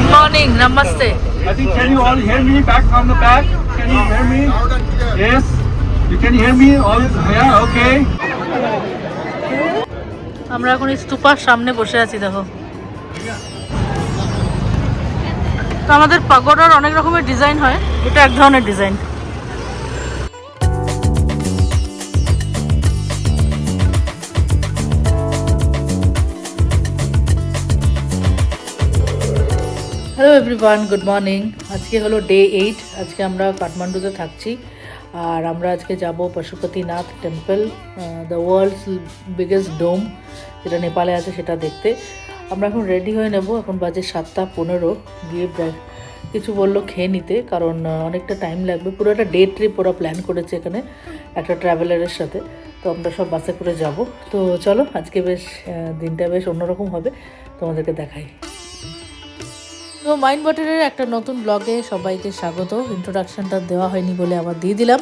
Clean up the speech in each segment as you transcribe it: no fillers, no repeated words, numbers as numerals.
Good morning, namaste. I think can you all hear me back on the back? Can you hear me? Yes. You can hear me all? Yeah, okay. আমরা এখন স্তূপার সামনে বসে আছি দেখো। তো আমাদের পাগোডার অনেক রকমের ডিজাইন হয়, এটা এক ধরনের design. Hello everyone, good morning. আজকে হলো ডে 8। আজকে আমরা কাঠমান্ডুতে থাকছি আর আমরা আজকে যাব Pashupatinath temple, the world's biggest dome, যেটা নেপালে আছে সেটা দেখতে। আমরা এখন রেডি হয়ে নেব। এখন বাজে 7:15। গিয়ে কিছু বললো খেয়ে নিতে, কারণ অনেকটা টাইম লাগবে। পুরো একটা ডে ট্রিপ ওরা প্ল্যান করেছে এখানে একটা ট্রাভেলারের সাথে। তো আমরা সব বাসে করে যাব। তো চলো, আজকে বেশ দিনটা বেশ অন্যরকম হবে, তোমাদেরকে দেখাই। তো মাইন্ড ওয়াটারের একটা নতুন ব্লগে সবাইকে স্বাগত। ইন্ট্রোডাকশানটা দেওয়া হয়নি বলে আবার দিয়ে দিলাম।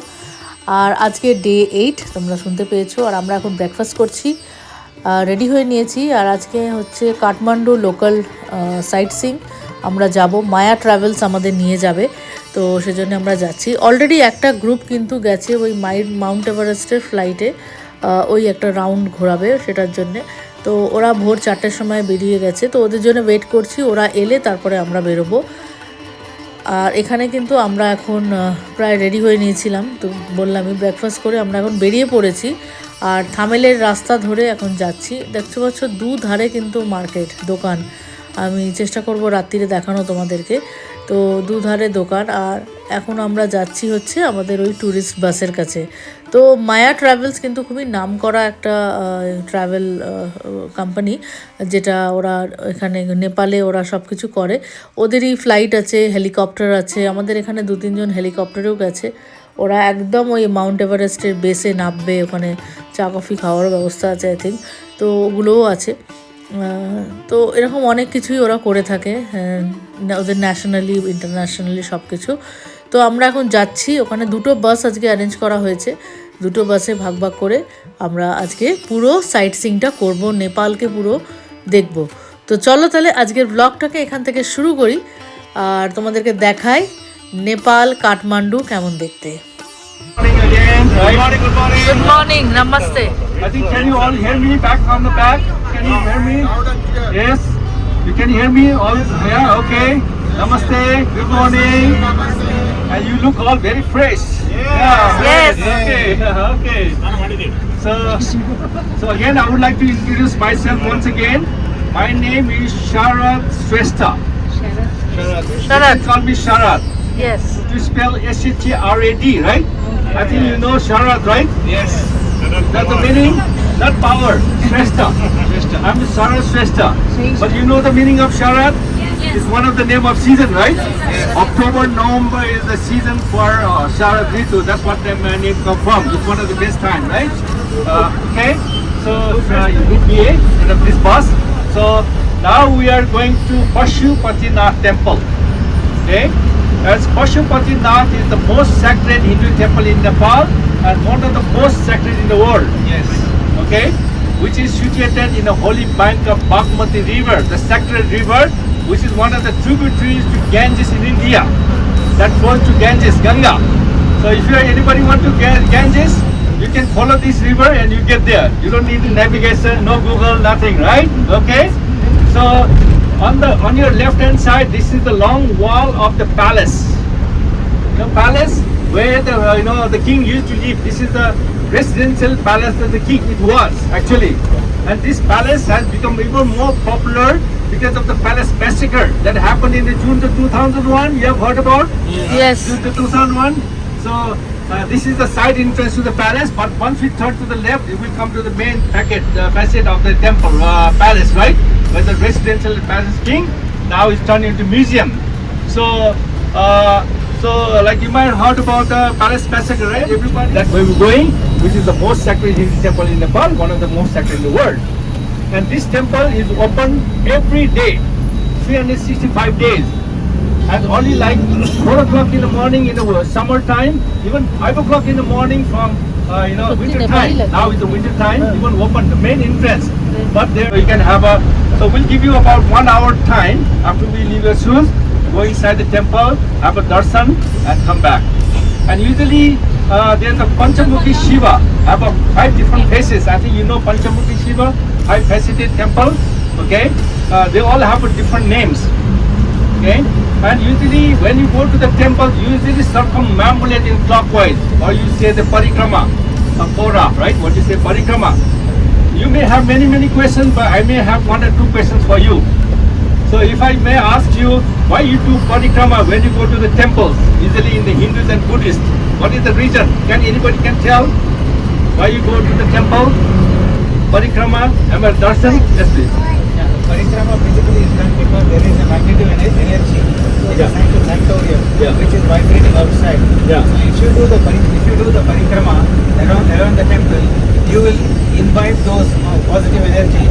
আর আজকে ডে 8 তোমরা শুনতে পেয়েছো। আর আমরা এখন ব্রেকফাস্ট করছি, রেডি হয়ে নিয়েছি। আর আজকে হচ্ছে কাঠমান্ডু লোকাল সাইট সিইং আমরা যাব। মায়া ট্রাভেলস আমাদের নিয়ে যাবে, তো সেজন্য আমরা যাচ্ছি। অলরেডি একটা গ্রুপ কিন্তু গেছে ওই মাউন্ট এভারেস্টের ফ্লাইটে, ওই একটা রাউন্ড ঘোরাবে সেটার জন্যে। তো ওরা ভোর 4টের সময় বেরিয়ে গেছে, তো ওদের জন্য ওয়েট করছি। ওরা এলে তারপরে আমরা বেরোবো। আর এখানে কিন্তু আমরা এখন প্রায় রেডি হয়ে নিয়েছিলাম, তো বললামই ব্রেকফাস্ট করে আমরা এখন বেরিয়ে পড়েছি। আর থামেলের রাস্তা ধরে এখন যাচ্ছি। দেখতে পাচ্ছ দুধারে কিন্তু মার্কেট, দোকান। আমি চেষ্টা করব রাত্রিরে দেখানো তোমাদেরকে। তো দুধারে দোকান। আর এখন আমরা যাচ্ছি হচ্ছে আমাদের ওই ট্যুরিস্ট বাসের কাছে। তো মায়া ট্রাভেলস কিন্তু খুবই নামকরা একটা ট্রাভেল কোম্পানি, যেটা ওরা এখানে নেপালে ওরা সব কিছু করে। ওদেরই ফ্লাইট আছে, হেলিকপ্টার আছে। আমাদের এখানে 2-3 জন হেলিকপ্টারেও গেছে। ওরা একদম ওই মাউন্ট এভারেস্টের বেসে নামবে, ওখানে চা কফি খাওয়ারও ব্যবস্থা আছে আই থিঙ্ক, তো ওগুলোও আছে। তো এরকম অনেক কিছুই ওরা করে থাকে, ওদের ন্যাশনালি ইন্টারন্যাশনালি সব কিছু। তো আমরা এখন যাচ্ছি ওখানে। 2টো বাস আজকে অ্যারেঞ্জ করা হয়েছে, 2টো বাসে ভাগ ভাগ করে আমরা আজকে পুরো সাইট সিইংটা করব, নেপালকে পুরো দেখব। তো চলো তাহলে আজকের ব্লগটাকে এখান থেকে শুরু করি আর তোমাদেরকে দেখাই নেপাল কাঠমান্ডু কেমন দেখতে। Morning again. Right? Good morning. Good morning, namaste. I think can you all hear me back on the back? Can you hear me? Yes. You can hear me all? Yeah. Okay. Namaste. Good morning. And you look all very fresh. Yeah. Yes. Okay. Okay. So again, I would like to introduce myself once again. My name is Sharad Shrestha. Sharad. You can call me Sharad. Yes. To spell Shrad, right? I think you know Sharad, right? Yes. That's the meaning, not power. Shrestha. I'm Sharad Shrestha. But you know the meaning of Sharad? It's one of the name of season, right? October, November is the season for Sharad Ritu. That's what the name come from. It's one of the best time, right? Okay. So you meet me in this bus. So now we are going to Pashupatinath Temple. Okay. As Pashupatinath is the most sacred Hindu temple in Nepal and one of the most sacred in the world. Yes. Okay, which is situated in the holy bank of Bagmati River, the sacred river, which is one of the tributaries to Ganges in India, that flows to Ganges, Ganga. So if you anybody want to get Ganges, you can follow this river and you get there. You don't need navigation, no Google, nothing, right? Okay. So on your left hand side, this is the long wall of the palace. The palace where the king used to live. This is the residential palace of the king. It was actually, and this palace has become even more popular because of the palace massacre that happened in the June 2001. You have heard about? Yes. June 2001. So this is the side entrance to the palace. But once we turn to the left, it will come to the main facade of the temple palace, right? Where the residential palace king now is turned into museum. So like you might have heard about the palace massacre, right? Everybody, that's where we're going, which is the most sacred Hindu temple in Nepal, one of the most sacred in the world. And this temple is open every day, 365 days. And only like 4 o'clock in the morning in the summertime, even 5 o'clock in the morning from winter time. Now it's the winter time, even open the main entrance. But there you can have a. So we'll give you about 1 hour time after we leave your shoes. Go inside the temple, have a darshan, and come back. And usually there's a Panchamukhi Shiva, have a 5 different faces. I think you know Panchamukhi Shiva, 5-faceted temple. Okay, they all have different names. Okay, and usually when you go to the temple, you usually circumambulate in clockwise, or you say the parikrama, a pora, right? What you say parikrama. You may have many questions, but I may have 1 or 2 questions for you. So if I may ask you, why you do parikrama when you go to the temples, usually in the Hindus and Buddhists? What is the reason? Can anybody tell why you go to the temple? Parikrama and darshan? Yes, please. Yeah, parikrama basically is done because there is a magnitude energy in the sanctorium, which is vibrating outside. Yeah. So if you do the parikrama around the temple, you will imbibe those positive energy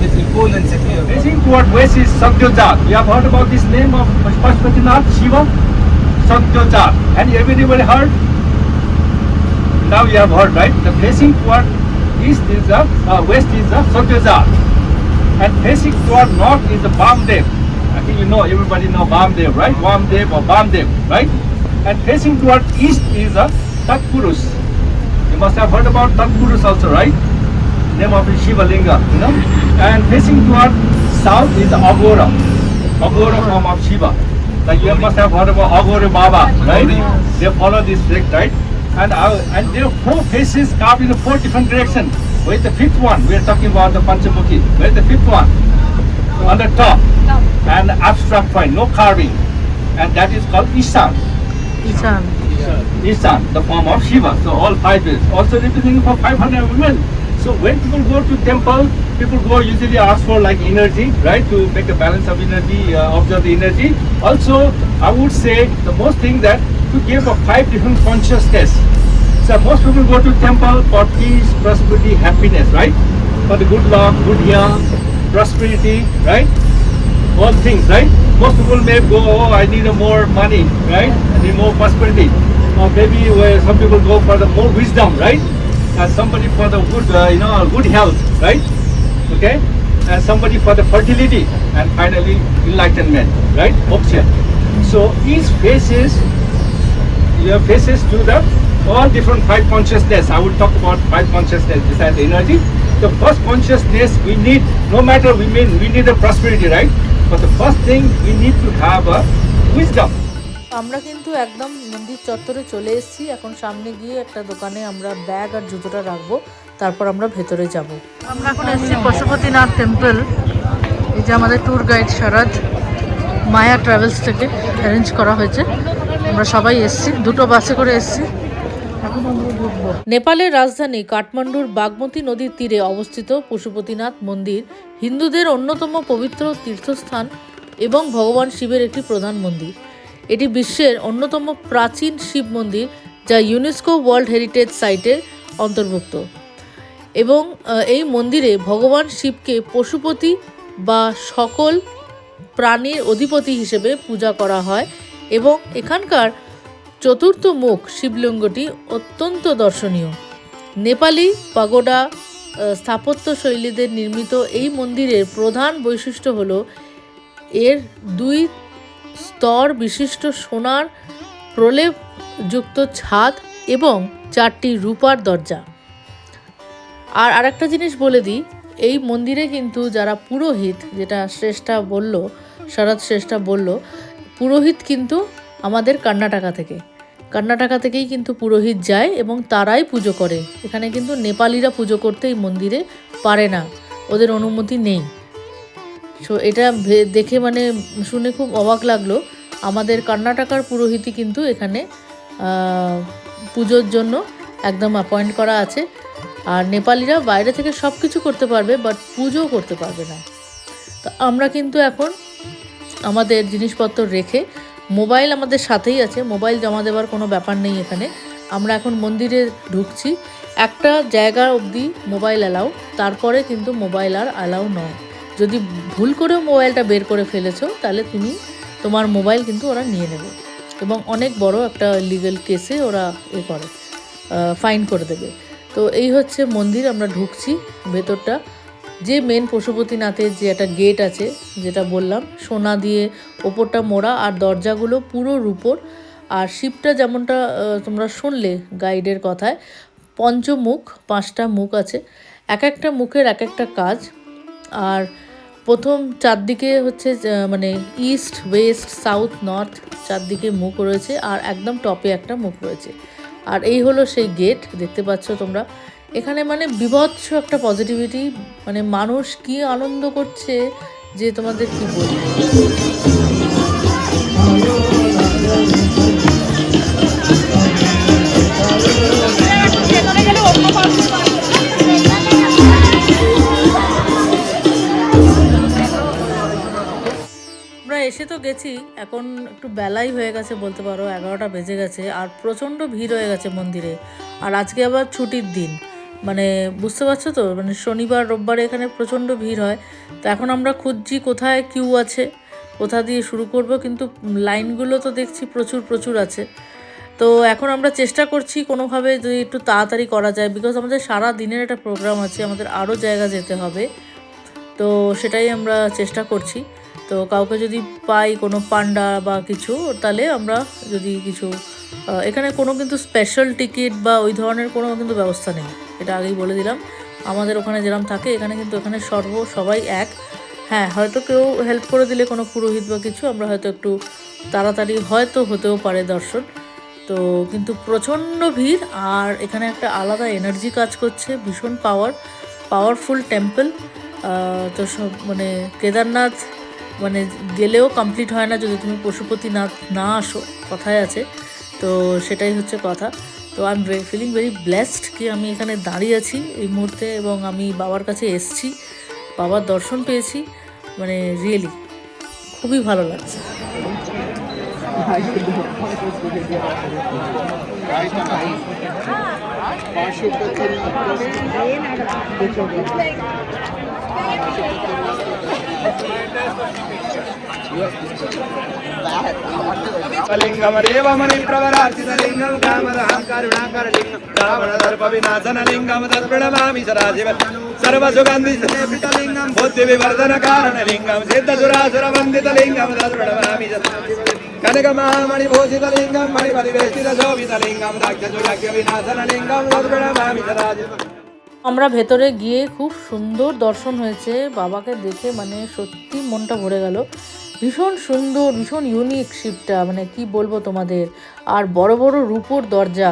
with repose and secure. Facing toward west is Satyojat. You have heard about this name of Pashupatinath Shiva? Satyojat. And everybody heard? Now you have heard, right? The facing toward east is the west is the Satyojat. And facing toward north is the Bamdev. I think you know, everybody know Bamdev, right? Vamdev or Bamdev, right? And facing toward east is the Tatpurush. You must have heard about Tatpurush also, right? Name of the Shiva Linga, you know. And facing toward south is the Agora, Agora form of Shiva. Like you must have heard about Agora Baba, right? They follow this sect, right? And there are 4 faces carved in 4 different directions. Where's the 5th one? We are talking about the Panchamukhi. Where's the 5th one? On the top. And abstract point, no carving. And that is called Ishan. Ishan, the form of Shiva. So all 5 is also representing for 500 women. So when people go to temple, people go usually ask for like energy, right? To make a balance of energy, observe the energy. Also, I would say the most thing that to give a 5 different consciousness. So most people go to temple for peace, prosperity, happiness, right? For the good luck, good health, prosperity, right? All things, right? Most people may go, oh, I need more money, right? I need more prosperity. Or maybe where some people go for the more wisdom, right? And somebody for the good, good health, right? Okay? And somebody for the fertility, and finally enlightenment, right? Moksha. So each faces, you have faces to the all different 5 consciousness. I will talk about 5 consciousness besides energy. The first consciousness we need, no matter we need a prosperity, right? But the first thing we need to have a wisdom. আমরা কিন্তু একদম মন্দির চত্বরে চলে এসেছি। এখন সামনে গিয়ে একটা দোকানে আমরা ব্যাগ আর জুতোটা রাখবো, তারপর আমরা ভেতরে যাব। আমরা এখন এসেছি পশুপতিনাথ টেম্পল। এই যে আমাদের ট্যুর গাইড শরৎ মায়া ট্রাভেলস থেকে অ্যারেঞ্জ করা হয়েছে। আমরা সবাই এসেছি, 2টো বাসে করে এসেছি। নেপালের রাজধানী কাঠমান্ডুর বাগমতী নদীর তীরে অবস্থিত পশুপতিনাথ মন্দির হিন্দুদের অন্যতম পবিত্র তীর্থস্থান এবং ভগবান শিবের একটি প্রধান মন্দির। এটি বিশ্বের অন্যতম প্রাচীন শিব মন্দির, যা ইউনেস্কো ওয়ার্ল্ড হেরিটেজ সাইটের অন্তর্ভুক্ত। এবং এই মন্দিরে ভগবান শিবকে পশুপতি বা সকল প্রাণীর অধিপতি হিসেবে পূজা করা হয় এবং এখানকার চতুর্থ মুখ শিবলিঙ্গটি অত্যন্ত দর্শনীয়। নেপালি পাগোডা স্থাপত্য শৈলীদের নির্মিত এই মন্দিরের প্রধান বৈশিষ্ট্য হল এর 2 স্তর বিশিষ্ট সোনার প্রলেপযুক্ত ছাদ এবং 4টি রূপার দরজা। আর আরেকটা জিনিস বলে দিই, এই মন্দিরে কিন্তু যারা পুরোহিত, যেটা শরৎ শ্রেষ্ঠা বলল, পুরোহিত কিন্তু আমাদের কর্ণাটকা থেকেই কিন্তু পুরোহিত যায় এবং তারাই পুজো করে। এখানে কিন্তু নেপালিরা পুজো করতে এই মন্দিরে পারে না, ওদের অনুমতি নেই। সো এটা দেখে শুনে খুব অবাক লাগলো। আমাদের কর্ণাটকার পুরোহিতই কিন্তু এখানে পুজোর জন্য একদম অ্যাপয়েন্ট করা আছে। আর নেপালিরা বাইরে থেকে সব কিছু করতে পারবে, বাট পুজোও করতে পারবে না। তো আমরা কিন্তু এখন আমাদের জিনিসপত্র রেখে, মোবাইল আমাদের সাথেই আছে, মোবাইল জমা দেওয়ার কোনো ব্যাপার নেই এখানে। আমরা এখন মন্দিরে ঢুকছি। একটা জায়গা অবধি মোবাইল অ্যালাউ, তারপরে কিন্তু মোবাইল আর অ্যালাউ নয়। যদি ভুল করেও মোবাইলটা বের করে ফেলেছো, তাহলে তোমার মোবাইল কিন্তু ওরা নিয়ে নেবে এবং অনেক বড় একটা লিগ্যাল কেসে ওরা ফাইন করে দেবে। তো এই হচ্ছে মন্দির, আমরা ঢুকছি ভেতরটা। যে মেন পশুপতিনাথের যে একটা গেট আছে, যেটা বললাম সোনা দিয়ে ওপরটা মোড়া আর দরজাগুলো পুরো রূপোর। আর শিবটা যেমনটা তোমরা শুনলে গাইডের কথায়, পঞ্চমুখ, 5টা মুখ আছে, এক একটা মুখের এক একটা কাজ। আর প্রথম চারদিকে হচ্ছে মানে ইস্ট, ওয়েস্ট, সাউথ, নর্থ চারদিকে মুখ রয়েছে, আর একদম টপে একটা মুখ রয়েছে। আর এই হলো সেই গেট, দেখতে পাচ্ছ তোমরা। এখানে মানে বিভৎস একটা পজিটিভিটি, মানে মানুষ কি আনন্দ করছে যে তোমাদের কি বলবো। আমরা এসে তো গেছি, এখন একটু বেলাই হয়ে গেছে বলতে পারো, 11টা বেজে গেছে, আর প্রচণ্ড ভিড় হয়ে গেছে মন্দিরে। আর আজকে আবার ছুটির দিন, মানে বুঝতে পারছো তো, মানে শনিবার রোববারে এখানে প্রচণ্ড ভিড় হয়। তো এখন আমরা খুঁজছি কোথায় কিউ আছে, কোথা দিয়ে শুরু করব, কিন্তু লাইনগুলো তো দেখছি প্রচুর প্রচুর আছে। তো এখন আমরা চেষ্টা করছি কোনোভাবে যদি একটু তাড়াতাড়ি করা যায়, বিকজ আমাদের সারা দিনের একটা প্রোগ্রাম আছে, আমাদের আরও জায়গা যেতে হবে। তো সেটাই আমরা চেষ্টা করছি। তো কাউকে যদি পাই, কোনো পান্ডা বা কিছু, তাহলে আমরা যদি কিছু, এখানে কোনো কিন্তু স্পেশাল টিকিট বা ওই ধরনের কোনো কিন্তু ব্যবস্থা নেই, এটা আগেই বলে দিলাম। আমাদের ওখানে যেরকম থাকে এখানে কিন্তু এখানে সবাই এক। হ্যাঁ, হয়তো কেউ হেল্প করে দিলে কোনো পুরোহিত বা কিছু, আমরা হয়তো একটু তাড়াতাড়ি হয়তো হতেও পারে দর্শন। তো কিন্তু প্রচণ্ড ভিড়, আর এখানে একটা আলাদা এনার্জি কাজ করছে, ভীষণ পাওয়ারফুল টেম্পল। তো সব মানে কেদারনাথ মানে গেলেও কমপ্লিট হয় না যদি তুমি পশুপতিনাথ না আসো, কথায় আছে। তো সেটাই হচ্ছে কথা। তো I am feeling very blessed কি আমি এখানে দাঁড়িয়ে আছি এই মুহূর্তে, এবং আমি বাবার কাছে এসছি, বাবার দর্শন পেয়েছি, মানে রিয়েলি খুবই ভালো লাগছে। लिंगमरेव मणि प्रवरार्चित लिंगम कामराम करुणाकर लिंगम रावण दर्प विनाशन लिंगम तत्प्रणमामि सदाशिव सर्वसुगन्धि सेवित लिंगम बुद्धि विवर्धन कारण लिंगम सिद्ध सुरासुर वन्दित लिंगम तत्प्रणमामि कनक महामणि भूषित लिंगम मणिपरिवेष्टित शोभित लिंगम दक्ष सुरक्ष विनाशन लिंगम तत्प्रणमामि सदाशिव। আমরা ভেতরে গিয়ে খুব সুন্দর দর্শন হয়েছে, বাবাকে দেখে মানে সত্যি মনটা ভরে গেল। ভীষণ সুন্দর, ভীষণ ইউনিক শিবটা, মানে কি বলবো তোমাদের। আর বড় বড় রূপোর দরজা,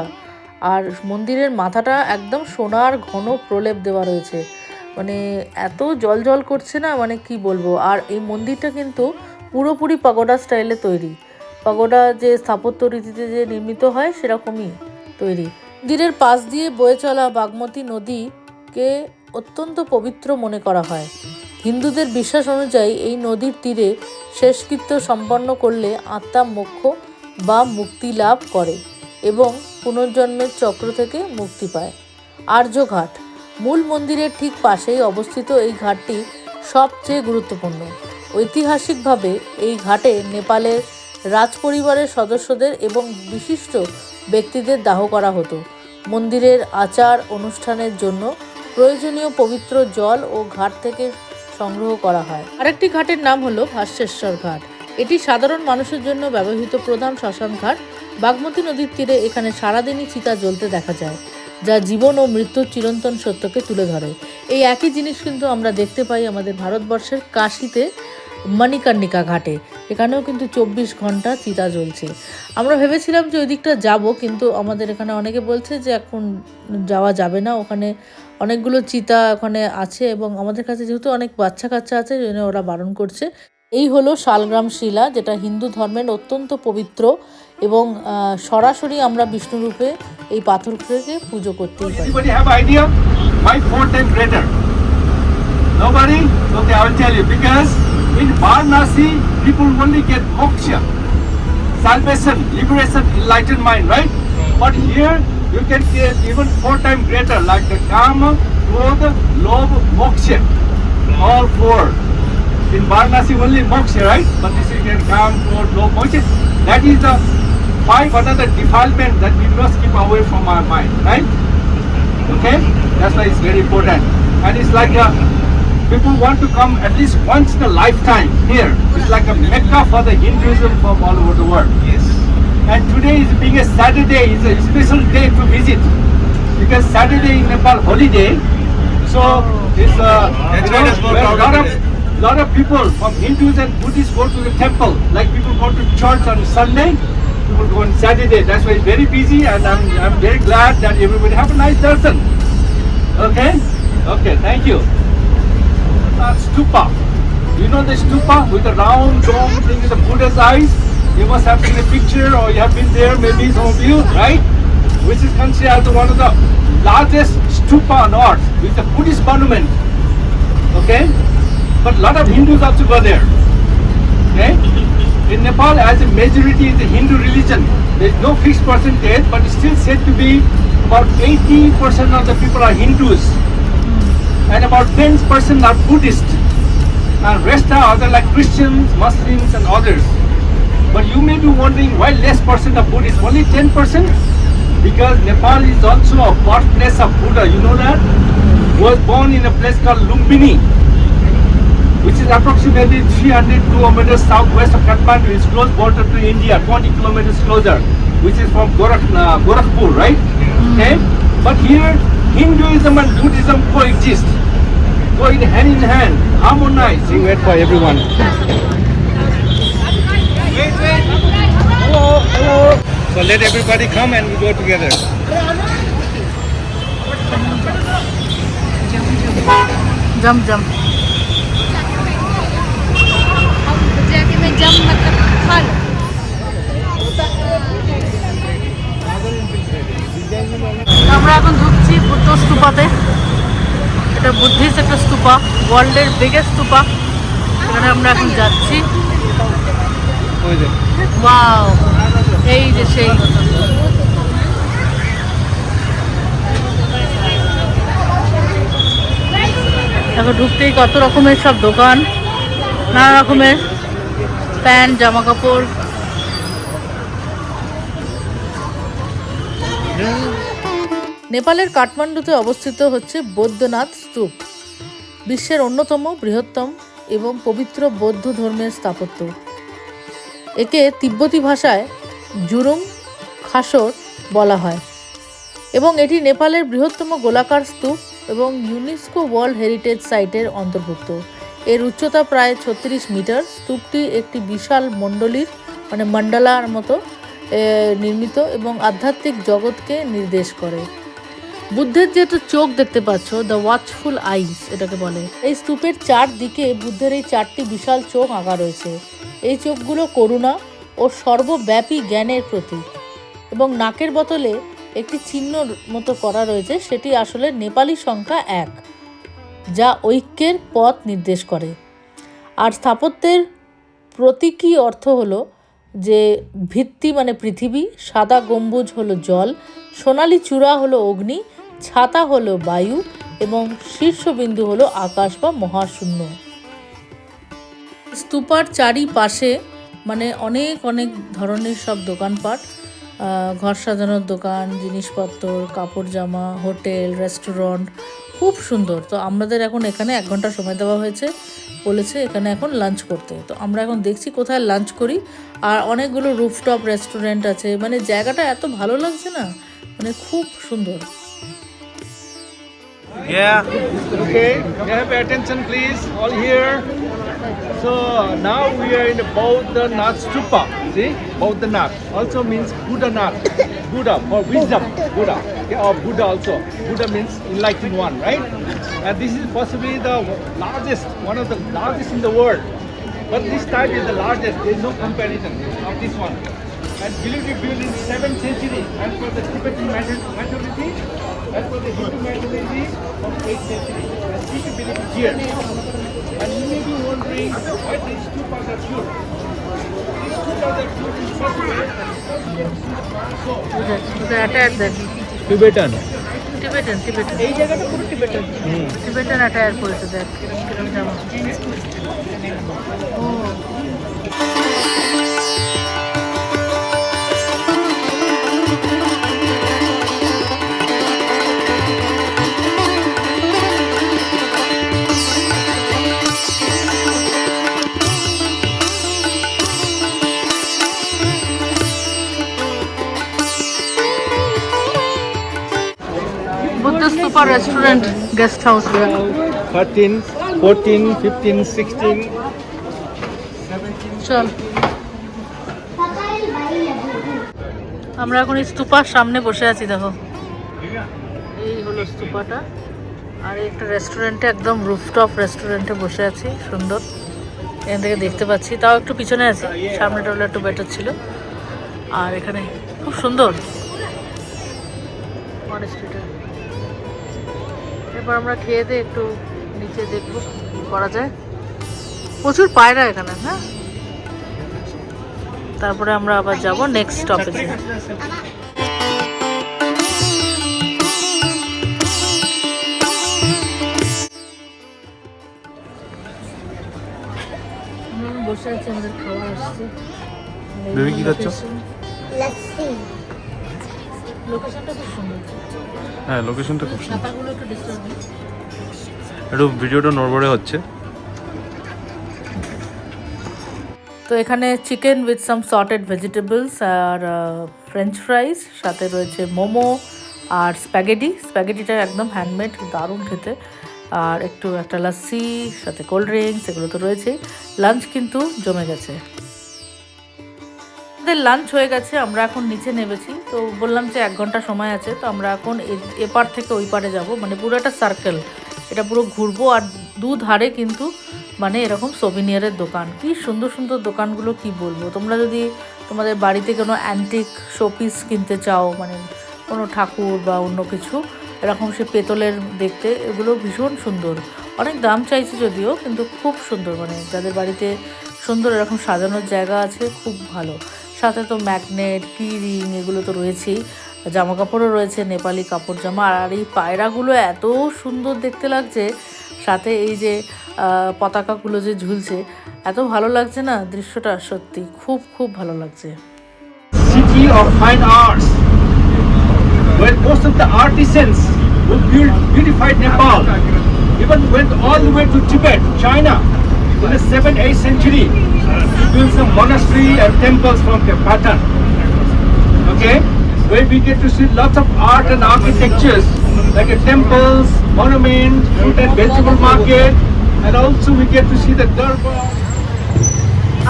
আর মন্দিরের মাথাটা একদম সোনার ঘন প্রলেপ দেওয়া রয়েছে, মানে এত জল জল করছে না, মানে কি বলবো। আর এই মন্দিরটা কিন্তু পুরোপুরি পাগোডা স্টাইলে তৈরি, পাগোডা যে স্থাপত্য রীতিতে যে নির্মিত হয় সেরকমই তৈরি। মন্দিরের পাশ দিয়ে বয়ে চলা বাগমতী নদীকে অত্যন্ত পবিত্র মনে করা হয়। হিন্দুদের বিশ্বাস অনুযায়ী এই নদীর তীরে শেষকৃত্য সম্পন্ন করলে আত্মা মোক্ষ বা মুক্তি লাভ করে এবং পুনর্জন্মের চক্র থেকে মুক্তি পায়। আর্যঘাট, মূল মন্দিরের ঠিক পাশেই অবস্থিত এই ঘাটটি সবচেয়ে গুরুত্বপূর্ণ। ঐতিহাসিকভাবে এই ঘাটে নেপালের রাজপরিবারের সদস্যদের এবং বিশিষ্ট ব্যক্তিদের দাহ করা হতো। মন্দিরের আচার অনুষ্ঠানের জন্য প্রয়োজনীয় পবিত্র জল ও ঘাট থেকে সংগ্রহ করা হয়। আরেকটি ঘাটের নাম হলো ভাস্বেশ্বর ঘাট। এটি সাধারণ মানুষের জন্য ব্যবহৃত প্রধান শ্মশান ঘাট। বাগমতী নদীর তীরে এখানে সারাদিনই চিতা জ্বলতে দেখা যায়, যা জীবন ও মৃত্যুর চিরন্তন সত্যকে তুলে ধরে। এই একই জিনিস কিন্তু আমরা দেখতে পাই আমাদের ভারতবর্ষের কাশীতে মণিকর্ণিকা ঘাটে, এখানেও কিন্তু 24 ঘন্টা চিতা জ্বলছে। আমরা ভেবেছিলাম যে ওই দিকটা যাবো, কিন্তু আমাদের এখানে অনেকে বলছে যে এখন যাওয়া যাবে না, ওখানে অনেকগুলো চিতা ওখানে আছে, এবং আমাদের কাছে যেহেতু অনেক বাচ্চা কাচ্চা আছে জন্য ওরা বারণ করছে। এই হলো শালগ্রাম শিলা, যেটা হিন্দু ধর্মের অত্যন্ত পবিত্র, এবং সরাসরি আমরা বিষ্ণু রূপে এই পাথরকে পুজো করতেই পারি। Anybody have idea why 4 times greater? Nobody? Okay, I will tell you. Because in Varanasi, people only get moksha, salvation, liberation, enlightened mind, right? But here, you can get even 4 times greater, like the Kama, Krodha, Lobha, Moksha. All 4. In Varanasi, only moksha, right? But this is again Kama, Krodha, Lobha, Moksha. That is the 5 another defilement that we must keep away from our mind, right? Okay? That's why it's very important. And it's like a people want to come at least once in a lifetime here. It's like a mecca for the Hinduism from all over the world. Yes. And today is being a Saturday, is a special day to visit because Saturday in Nepal holiday. So it's lot of people from Hindus and Buddhists go to the temple. Like people go to church on Sunday, people go on Saturday. That's why it's very busy, and I'm very glad that everybody have a nice darshan. Okay, okay, thank you. Stupa. You know the stupa with the round dome thing with the Buddha's eyes? You must have seen a picture or you have been there, maybe some of you, right? Which is considered one of the largest stupa on earth. It's a Buddhist monument. Okay? But a lot of Hindus also go there. Okay? In Nepal, as a majority is the Hindu religion, there is no fixed percentage, but it's still said to be about 80% of the people are Hindus. And about 10% are Buddhist. And rest are other like Christians, Muslims and others. But you may be wondering why less percent of Buddhists, only 10%? Because Nepal is also a birthplace of Buddha, you know that? He was born in a place called Lumbini, which is approximately 300 kilometers southwest of Kathmandu. It's close border to India, 20 kilometers closer, which is from Gorakhpur, right? Okay? But here, Hinduism and Buddhism coexist. Go in hand, harmonize. Wait for everyone. Hello, hello. So let everybody come and we go together. Jump, jump. जाके मैं जम मतलब खा लूं। আমরা এখন ঢুকছি বুদ্ধ স্তূপাতে। এটা বুদ্ধিস্ট একটা স্তূপা, ওয়ার্ল্ডের বিগেস্ট স্তূপা। এখানে আমরা এখন যাচ্ছি। ওয়াও, এই যে সেই এখন ঢুকতেই কত রকমের সব দোকান, নানা রকমের প্যান্ট, জামা কাপড়। নেপালের কাঠমান্ডুতে অবস্থিত হচ্ছে বৈদ্যনাথ স্তূপ, বিশ্বের অন্যতম বৃহত্তম এবং পবিত্র বৌদ্ধ ধর্মের স্থাপত্য। একে তিব্বতী ভাষায় জুরুং খাসর বলা হয় এবং এটি নেপালের বৃহত্তম গোলাকার স্তূপ এবং ইউনেস্কো ওয়ার্ল্ড হেরিটেজ সাইটের অন্তর্ভুক্ত। এর উচ্চতা প্রায় 36 মিটার। স্তূপটি একটি বিশাল মণ্ডলার মতো নির্মিত এবং আধ্যাত্মিক জগৎকে নির্দেশ করে। বুদ্ধের যেহেতু চোখ দেখতে পাচ্ছ, দ্য ওয়াচফুল আইস এটাকে বলে। এই স্তূপের চারদিকে বুদ্ধের এই 4টি বিশাল চোখ আঁকা রয়েছে। এই চোখগুলো করুণা ও সর্বব্যাপী জ্ঞানের প্রতীক এবং নাকের বোতলে একটি চিহ্ন মতো করা রয়েছে, সেটি আসলে নেপালি সংখ্যা 1, যা ঐক্যের পথ নির্দেশ করে। আর স্থাপত্যের প্রতীকী অর্থ হলো যে ভিত্তি মানে পৃথিবী, সাদা গম্বুজ হলো জল, সোনালি চূড়া হলো অগ্নি, ছাতা হলো বায়ু এবং শীর্ষবিন্দু হলো আকাশ বা মহাশূন্য। স্তূপার চারিপাশে মানে অনেক অনেক ধরনের সব দোকানপাট, ঘর সাজানোর দোকান, জিনিসপত্র, কাপড় জামা, হোটেল, রেস্টুরেন্ট, খুব সুন্দর। তো আমাদের এখন এখানে 1 ঘন্টা সময় দেওয়া হয়েছে, বলেছে এখানে এখন লাঞ্চ করতে। তো আমরা এখন দেখছি কোথায় লাঞ্চ করি। আর অনেকগুলো রুফটপ রেস্টুরেন্ট আছে, মানে জায়গাটা এত ভালো লাগছে না, মানে খুব সুন্দর। Yeah. Okay. Pay attention, please. All here. So now we are in the Bauddhanath Stupa. See, Bauddhanath also means Buddha Nath. Buddha for wisdom. Buddha. Okay, or Buddha also. Buddha means enlightened one, right? And this is possibly the largest, one of the largest in the world. But this type is the largest. There is no comparison of this one. And believed to be built in 7th century, as per the Tibetan majority, as per the Hindu majority of 8th century. And this is believed here. And you may be wondering why these two parts are pure. These two parts are pure in such a way. Tibetan. এই জায়গাটা পুরো Tibetan attire করেছে। দেখ কিরকম জামা। ও for restaurant, guest house. 13, 14, 15, 16. চল আমরা এখন এই স্তূপার সামনে বসে আছি, দেখো এই হলো স্তূপাটা। আর একটা রেস্টুরেন্টে, একদম রুফটপ রেস্টুরেন্টে বসে আছি, সুন্দর এখান থেকে দেখতে পাচ্ছি। তাও একটু পিছনে আছি, সামনেটা হলে একটু বেটার ছিল। আর এখানে খুব সুন্দর স্ট্রিটে। এরপর আমরা খেয়ে দিয়ে একটু নিচে দেখবো কি করা যায়। প্রচুর পায়রা এখানে, হ্যাঁ। তারপরে আমরা আবার যাব নেক্সট স্টপেজে। বসে আছি, আমাদের খাবার আসছে। বেবি কি খাচ্ছ? लस्सी লোকেশনটা খুব সুন্দর, হ্যাঁ, লোকেশনটা খুব সুন্দর। ছাতাগুলো একটু ডিস্টার্ব নেই। একটু ভিডিওটা নড়বড়ে হচ্ছে। তো এখানে chicken with some sorted vegetables আর ফ্রেঞ্চ ফ্রাইস, সাথে রয়েছে মোমো আর স্প্যাগেটিটা একদম হ্যান্ডমেড, দারুণ খেতে। আর একটা লাস্সি, সাথে কোল্ড ড্রিঙ্কস, এগুলো তো রয়েছেই। লাঞ্চ কিন্তু জমে গেছে। আমাদের লাঞ্চ হয়ে গেছে, আমরা এখন নিচে নেমেছি। তো বললাম যে 1 ঘন্টা সময় আছে, তো আমরা এখন এপার থেকে ওই পারে যাব, মানে পুরো একটা সার্কেল, এটা পুরো ঘুরবো। আর দুধারে কিন্তু মানে এরকম সোভিনিয়ারের দোকান, কি সুন্দর সুন্দর দোকানগুলো, কি বলবো। তোমরা যদি তোমাদের বাড়িতে কোনো অ্যান্টিক শোপিস কিনতে চাও, মানে কোনো ঠাকুর বা অন্য কিছু এরকম, সে পেতলের দেখতে, এগুলো ভীষণ সুন্দর। অনেক দাম চাইছে যদিও, কিন্তু খুব সুন্দর, মানে যাদের বাড়িতে সুন্দর এরকম সাজানোর জায়গা আছে, খুব ভালো। সাথে তো ম্যাগনেট, কি রিং, এগুলো তো রয়েছেই। জামা কাপড়ও রয়েছে, নেপালি কাপড় জামা। আর এই পায়রাগুলো এত সুন্দর দেখতে লাগছে, সাথে এই যে পতাকাগুলো যে ঝুলছে, এত ভালো লাগছে না দৃশ্যটা, সত্যি খুব খুব ভালো লাগছে। City of Fine Arts, where most of the artisans who beautified Nepal, even went all the way to Tibet, China, in the 7th, 8th century, to build some monastery and temples from the pattern. Okay, where we get to see lots of art and architectures, like a temples, monuments, fruit and vegetable market, and also we get to see the Durbar.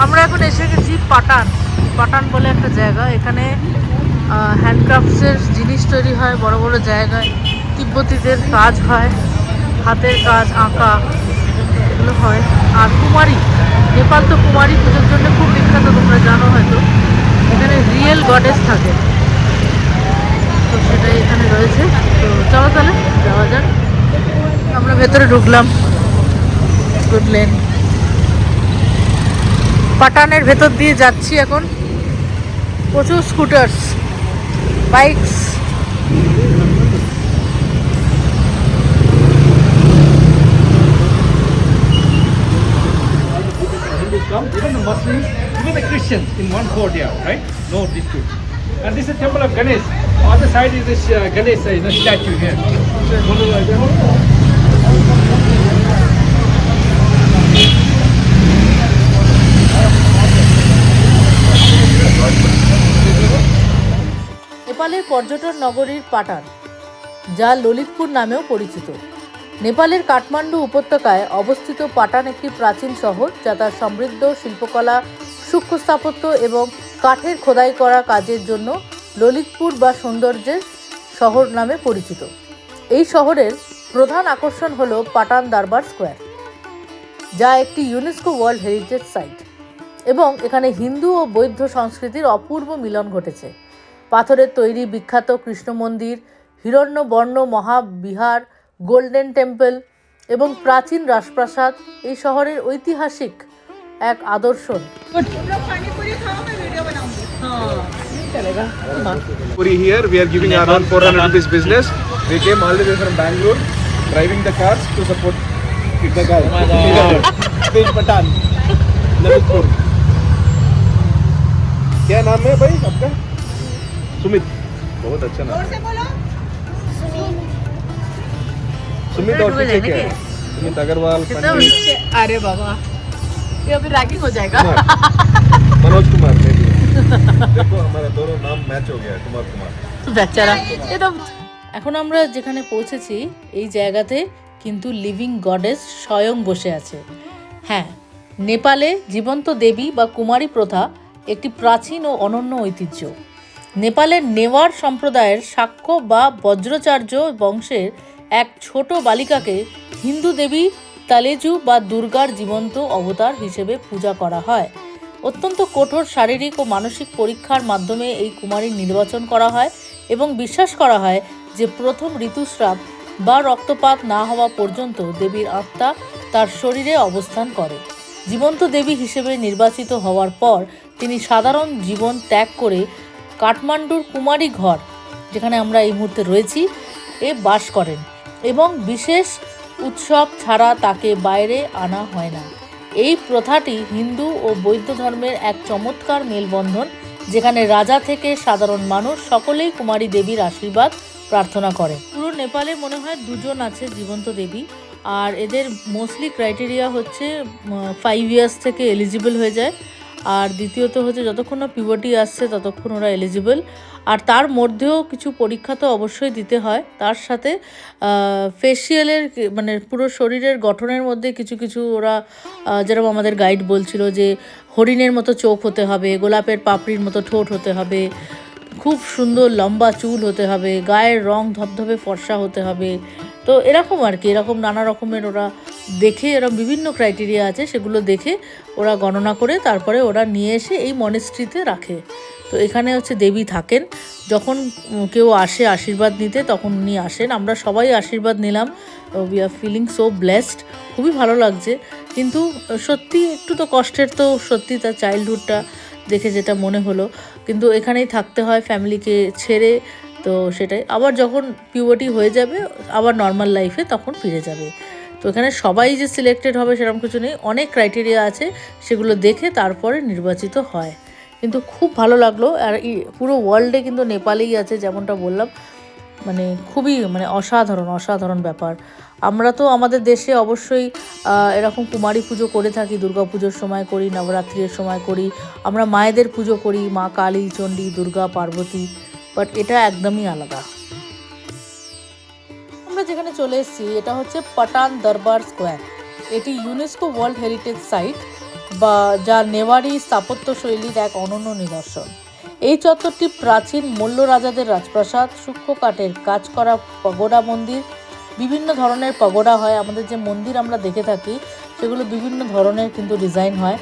আমরা এখন এসে গেছি পাটান বলে একটা জায়গা। এখানে হ্যান্ডক্রাফটসের জিনিস তৈরি হয়, বড় বড় জায়গায় তিব্বতীদের কাজ হয়, হাতের কাজ, আঁকা, এগুলো হয়। আর কুমারী, নেপাল তো কুমারী পুজোর জন্য খুব বিখ্যাত, তোমরা জানো হয়তো। এখানে রিয়েল গডেস থাকে, তো সেটাই এখানে রয়েছে। তো চলো তাহলে যাওয়া যাক। আমরা ভেতরে ঢুকলাম, গুড লেন। পাটানের ভেতর দিয়ে যাচ্ছি এখন। প্রচুর scooters, bikes. Come, even the Muslims, even the Christians in one courtyard, right? No dispute. And this is temple of Ganesh. On the side is this Ganesh statue here. নেপালের পর্যটন নগরীর পাটান, যা ললিতপুর নামেও পরিচিত। নেপালের কাঠমান্ডু উপত্যকায় অবস্থিত পাটান একটি প্রাচীন শহর, যা তার সমৃদ্ধ শিল্পকলা, সূক্ষ্ম স্থাপত্য এবং কাঠের খোদাই করা কাজের জন্য ললিতপুর বা সৌন্দর্যের শহর নামে পরিচিত। এই শহরের প্রধান আকর্ষণ হল পাটান দরবার স্কোয়ার, যা একটি ইউনেস্কো ওয়ার্ল্ড হেরিটেজ সাইট, এবং এখানে হিন্দু ও বৌদ্ধ সংস্কৃতির অপূর্ব মিলন ঘটেছে। পাথরের তৈরি বিখ্যাত কৃষ্ণ মন্দির, হিরণ্যবর্ণ মহাবিহার, গোল্ডেন টেম্পল এবং প্রাচীন রাজপ্রাসাদ এই শহরের ঐতিহাসিক এক আদর্শন। Puri here, we are giving around 400 rupees business. We came all the way from Bangalore, driving the cars to support the guy. Oh my God. Page Patan, Lalitpur. क्या नाम है भाई आपका? सुमित, बहुत अच्छा नाम है। सुमित और पीछे क्या है? सुमित अग्रवाल, पंडित। अरे बाबा, ये अभी रैगिंग हो जाएगा। मनोज कुमार देखो हमारा दोनों नाम मैच हो गया है, कुमार कुमार। बेचारा, ये तो এখন আমরা যেখানে পৌঁছেছি এই জায়গাতে কিন্তু লিভিং গডেস স্বয়ং বসে আছে। হ্যাঁ, নেপালে জীবন্ত দেবী বা কুমারী প্রথা একটি প্রাচীন ও অনন্য ঐতিহ্য। নেপালের নেওয়ার সম্প্রদায়ের সাক্ষ্য বা বজ্রাচার্য বংশের এক ছোট বালিকাকে হিন্দু দেবী তালেজু বা দুর্গার জীবন্ত অবতার হিসেবে পূজা করা হয়। অত্যন্ত কঠোর শারীরিক ও মানসিক পরীক্ষার মাধ্যমে এই কুমারীর নির্বাচন করা হয় এবং বিশ্বাস করা হয় যে প্রথম ঋতুস্রাব বা রক্তপাত না হওয়া পর্যন্ত দেবীর আত্মা তার শরীরে অবস্থান করে। জীবন্ত দেবী হিসেবে নির্বাচিত হওয়ার পর তিনি সাধারণ জীবন ত্যাগ করে কাঠমান্ডুর কুমারী ঘর, যেখানে আমরা এই মুহূর্তে রয়েছি, এ বাস করেন এবং বিশেষ উৎসব ছাড়া তাকে বাইরে আনা হয় না। এই প্রথাটি হিন্দু ও বৌদ্ধ ধর্মের এক চমৎকার মেলবন্ধন, যেখানে রাজা থেকে সাধারণ মানুষ সকলেই কুমারী দেবীর আশীর্বাদ প্রার্থনা করে। পুরো নেপালে মনে হয় 2 জন আছে জীবন্ত দেবী, আর এদের মোস্টলি ক্রাইটেরিয়া হচ্ছে 5 ইয়ার্স থেকে এলিজিবল হয়ে যায়, আর দ্বিতীয়ত হচ্ছে যতক্ষণ না পিউবার্টি আসছে ততক্ষণ ওরা এলিজিবল। আর তার মধ্যেও কিছু পরীক্ষা তো অবশ্যই দিতে হয়, তার সাথে ফেসিয়ালের মানে পুরো শরীরের গঠনের মধ্যে কিছু কিছু ওরা যেরকম আমাদের গাইড বলছিল যে হরিণের মতো চোখ হতে হবে, গোলাপের পাপড়ির মতো ঠোঁট হতে হবে, খুব সুন্দর লম্বা চুল হতে হবে, গায়ের রং ধবধবে ফর্সা হতে হবে। তো এরকম আর কি, এরকম নানা রকমের ওরা দেখে, এরকম বিভিন্ন ক্রাইটেরিয়া আছে, সেগুলো দেখে ওরা গণনা করে তারপরে ওরা নিয়ে এসে এই মনেস্ট্রিতে রাখে। তো এখানে হচ্ছে দেবী থাকেন। যখন কেউ আসে আশীর্বাদ নিতে তখন উনি আসেন। আমরা সবাই আশীর্বাদ নিলাম। We are feeling so blessed, খুবই ভালো লাগছে। কিন্তু সত্যি একটু তো কষ্টের, তো সত্যি তার চাইল্ডহুডটা দেখে যেটা মনে হলো, কিন্তু এখানেই থাকতে হয় ফ্যামিলিকে ছেড়ে। তো সেটাই, আবার যখন পিউবার্টি হয়ে যাবে আবার নর্মাল লাইফে তখন ফিরে যাবে। তো এখানে সবাই যে সিলেক্টেড হবে সেরকম কিছু নেই, অনেক ক্রাইটেরিয়া আছে, সেগুলো দেখে তারপরে নির্বাচিত হয়। কিন্তু খুব ভালো লাগলো। আর পুরো ওয়ার্ল্ডে কিন্তু নেপালেই আছে, যেমনটা বললাম, মানে খুবই মানে অসাধারণ অসাধারণ ব্যাপার। আমরা তো আমাদের দেশে অবশ্যই এরকম কুমারী পুজো করে থাকি, দুর্গা পুজোর সময় করি, নবরাত্রির সময় করি, আমরা মায়েদের পুজো করি, মা কালী, চণ্ডী, দুর্গা, পার্বতী, বাট এটা একদমই আলাদা। আমরা যেখানে চলে এসেছি এটা হচ্ছে পাটান দরবার স্কোয়ার। এটি ইউনেস্কো ওয়ার্ল্ড হেরিটেজ সাইট বা যা নেওয়ারি স্থাপত্য শৈলীর এক অনন্য নিদর্শন। এই চত্বরটি প্রাচীন মল্ল রাজাদের রাজপ্রাসাদ, সূক্ষ্ম কাঠের কাজ করা পগোডা মন্দির, বিভিন্ন ধরনের পগোডা হয়, আমাদের যে মন্দির আমরা দেখে থাকি সেগুলো বিভিন্ন ধরনের কিন্তু ডিজাইন হয়,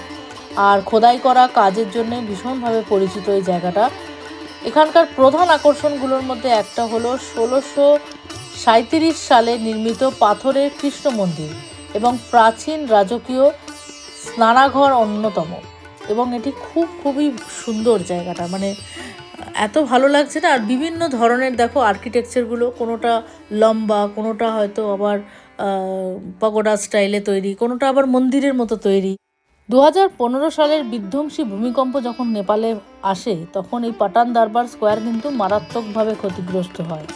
আর খোদাই করা কাজের জন্য ভীষণভাবে পরিচিত এই জায়গাটা। এখানকার প্রধান আকর্ষণগুলোর মধ্যে একটা হলো 1637 সালে নির্মিত পাথরের কৃষ্ণ মন্দির এবং প্রাচীন রাজকীয় স্নানাঘর অন্যতম। এবং এটি খুবই সুন্দর জায়গাটা, মানে এত ভালো লাগছে না। আর বিভিন্ন ধরনের দেখো আর্কিটেকচারগুলো, কোনোটা লম্বা, কোনোটা হয়তো আবার পাগোডা স্টাইলে তৈরি, কোনোটা আবার মন্দিরের মতো তৈরি। 2015 সালের বিধ্বংসী ভূমিকম্প যখন নেপালে আসে তখন এই পাটান দরবার স্কোয়ার কিন্তু মারাত্মকভাবে ক্ষতিগ্রস্ত হয়।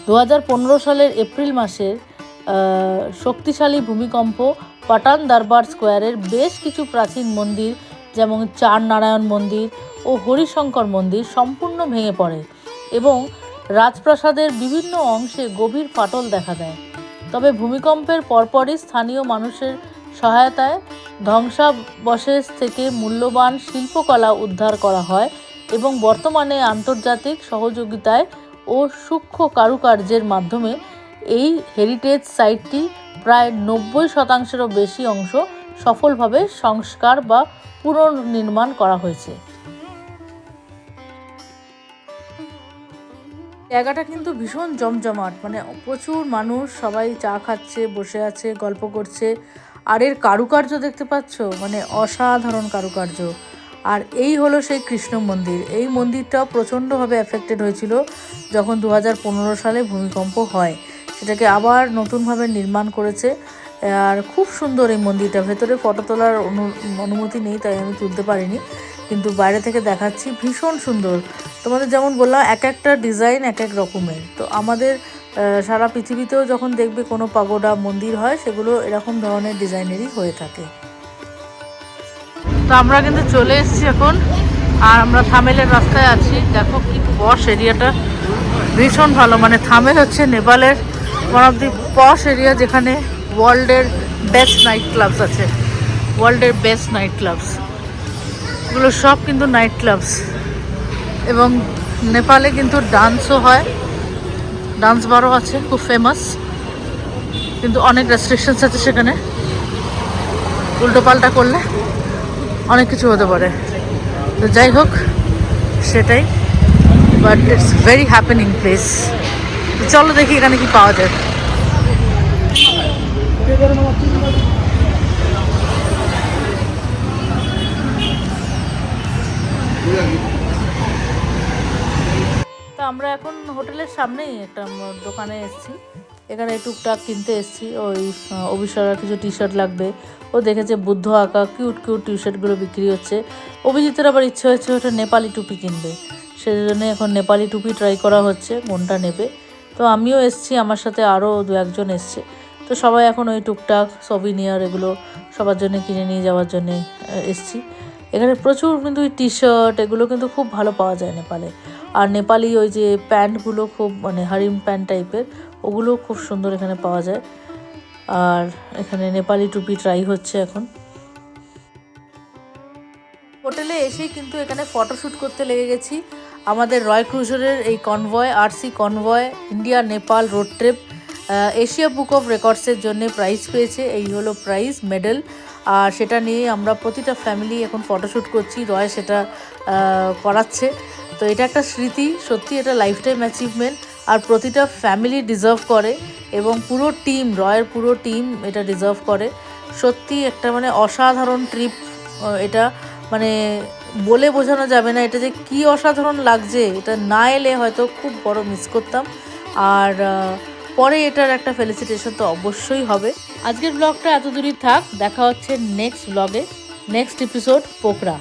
2015 সালের এপ্রিল মাসের শক্তিশালী ভূমিকম্প পাটান দরবার স্কোয়ারের বেশ কিছু প্রাচীন মন্দির, যেমন চার নারায়ণ মন্দির ও হরিশঙ্কর মন্দির সম্পূর্ণ ভেঙে পড়ে এবং রাজপ্রাসাদের বিভিন্ন অংশে গভীর ফাটল দেখা দেয়। তবে ভূমিকম্পের পরপরই স্থানীয় মানুষের সহায়তায় ধ্বংসাবশেষ থেকে মূল্যবান শিল্পকলা উদ্ধার করা হয় এবং বর্তমানে আন্তর্জাতিক সহযোগিতায় ও সূক্ষ্ম কারুকার্যের মাধ্যমে এই হেরিটেজ সাইটটি প্রায় 90% বেশি অংশ সফলভাবে সংস্কার বা পুনর্নির্মাণ করা হয়েছে। জায়গাটা কিন্তু ভীষণ জমজমাট, মানে প্রচুর মানুষ, সবাই চা খাচ্ছে, বসে আছে, গল্প করছে। আর এর কারুকার্য দেখতে পাচ্ছ, মানে অসাধারণ কারুকার্য। আর এই হলো সেই কৃষ্ণ মন্দির। এই মন্দিরটাও প্রচণ্ডভাবে এফেক্টেড হয়েছিল যখন 2015 সালে ভূমিকম্প হয়, সেটাকে আবার নতুনভাবে নির্মাণ করেছে। আর খুব সুন্দর এই মন্দিরটা। ভেতরে ফটো তোলার অনুমতি নেই, তাই আমি তুলতে পারিনি, কিন্তু বাইরে থেকে দেখাচ্ছি, ভীষণ সুন্দর। তোমাদের যেমন বললাম, এক একটা ডিজাইন এক এক রকমের। তো আমাদের সারা পৃথিবীতেও যখন দেখবে কোনো পাগোডা মন্দির হয়, সেগুলো এরকম ধরনের ডিজাইনেরই হয়ে থাকে। তো আমরা কিন্তু চলে এসেছি এখন, আর আমরা থামেলের রাস্তায় আছি। দেখো কি পশ এরিয়াটা, ভীষণ ভালো, মানে থামে হচ্ছে নেপালের one of the posh area, যেখানে ওয়ার্ল্ডের বেস্ট নাইট ক্লাবস আছে। ওয়ার্ল্ডের বেস্ট নাইট ক্লাবস এগুলো সব কিন্তু নাইট ক্লাবস। এবং নেপালে কিন্তু ডান্সও হয়, ডান্স বারও আছে, খুব ফেমাস, কিন্তু অনেক রেস্ট্রিকশনস আছে সেখানে। উল্টোপাল্টা করলে অনেক কিছু হতে পারে। তো যাই হোক, সেটাই, but it's very happening place. চলো দেখি এখানে কি পাওয়া যায়। তো আমরা এখন হোটেলের সামনেই একটা দোকানে এসেছি। এখানে টুকটাক কিনতে এসেছি। ওই অভিষার কিছু টি শার্ট লাগবে, ও দেখেছে বুদ্ধ আঁকা কিউট কিউট টি শার্টগুলো বিক্রি হচ্ছে। অভিজিতের আবার ইচ্ছে হচ্ছে ওটা নেপালি টুপি কিনবে, সেজন্য এখন নেপালি টুপি ট্রাই করা হচ্ছে কোনটা নেবে। তো আমিও এসেছি, আমার সাথে আরও 2-1 এসছে। তো সবাই এখন ওই টুকটাক সভিনিয়ার এগুলো সবার জন্য কিনে নিয়ে যাওয়ার জন্যে এসছি। এখানে প্রচুর কিন্তু ওই টি শার্ট এগুলো কিন্তু খুব ভালো পাওয়া যায় নেপালে। আর নেপালি ওই যে প্যান্টগুলো খুব মানে হারিম প্যান্ট টাইপের, ওগুলো খুব সুন্দর এখানে পাওয়া যায়। আর এখানে নেপালি টুপি ট্রাই হচ্ছে এখন। হোটেলে এসেই কিন্তু এখানে ফটোশ্যুট করতে লেগে গেছি। আমাদের রয় ক্রুজারের এই convoy, RC convoy India Nepal road trip Asia book of রেকর্ডসের জন্য প্রাইজ পেয়েছে। এই হলো প্রাইজ মেডেল, আর সেটা নিয়ে আমরা প্রতিটা ফ্যামিলি এখন ফটোশ্যুট করছি। রয় সেটা করাচ্ছে। তো এটা একটা স্মৃতি, সত্যি এটা লাইফ টাইম অ্যাচিভমেন্ট, আর প্রতিটা ফ্যামিলি ডিজার্ভ করে এবং পুরো টিম, রয়ের পুরো টিম এটা ডিজার্ভ করে। সত্যি একটা মানে অসাধারণ ট্রিপ এটা, মানে বলে বোঝানো যাবে না এটা যে কি অসাধারণ লাগছে। এটা না এলে হয়তো খুব বড় মিস করতাম। আর পরে এটার একটা ফেলিসিটেশন তো অবশ্যই হবে। আজকের ব্লগটা এত দূরই থাক, দেখা হচ্ছে নেক্সট ব্লগে, নেক্সট এপিসোড পোকরা।